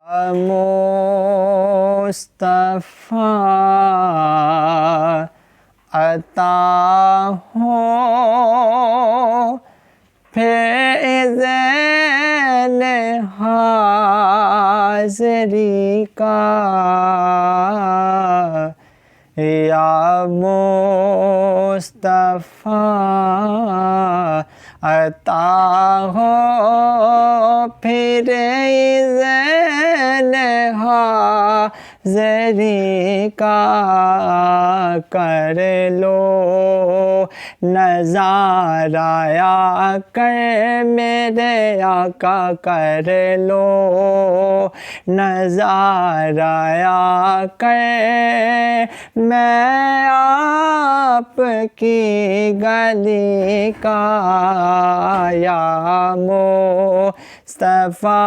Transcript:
मुस्तफ़ा अता हो फैज़न हाज़री का या मुस्तफ़ा अता हो फिर इज़्न हाज़री का कर लो नज़ारा आकर मेरे आका कर लो नज़ारा आकर मैं आपकी गली का या मुस्तफ़ा।